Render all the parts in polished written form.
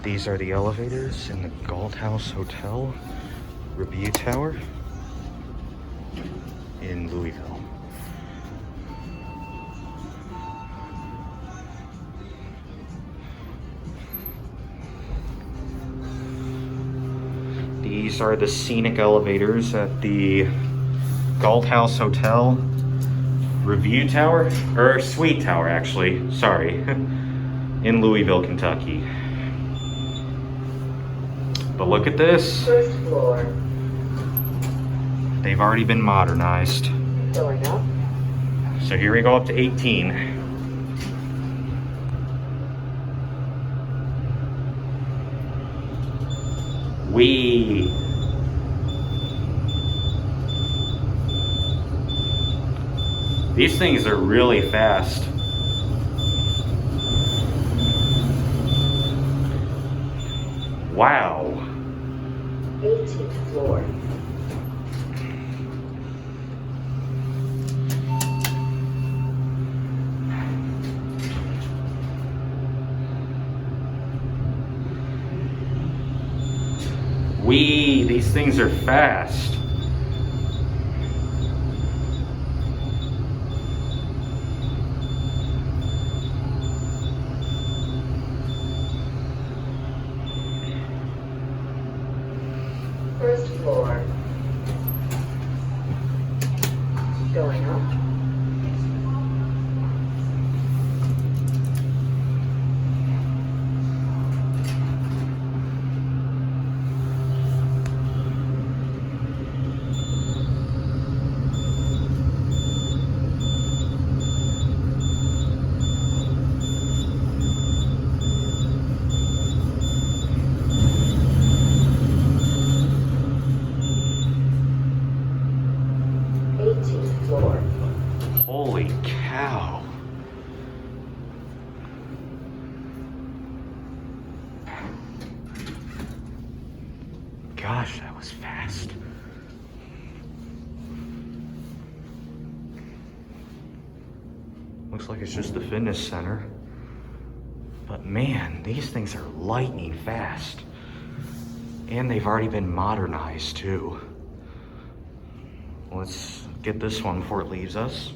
These are the elevators in the Galt House Hotel, Rivue Tower in Louisville. These are the Scenic elevators at the Galt House Hotel, Rivue Tower, or Suite Tower actually, sorry, in Louisville, Kentucky. But look at this. First floor. They've already been modernized. Going up. So here we go up to 18. Wee. These things are really fast. Wow. 18th floor. Wee, these things are fast. First floor. Going up. Floor. Holy cow. Gosh, that was fast. Looks like it's just the fitness center. But man, these things are lightning fast. And they've already been modernized too. Let's get this one before it leaves us.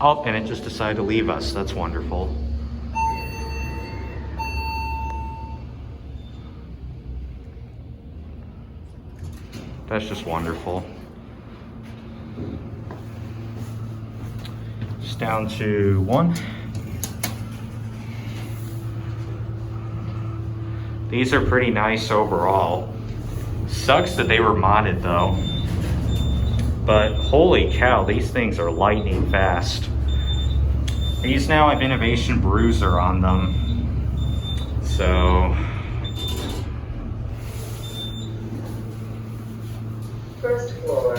Oh, and it just decided to leave us. That's wonderful. That's just wonderful. Just down to 1. These are pretty nice overall. Sucks that they were modded though. But holy cow, these things are lightning fast. These now have Innovation Bruiser on them. So. First floor.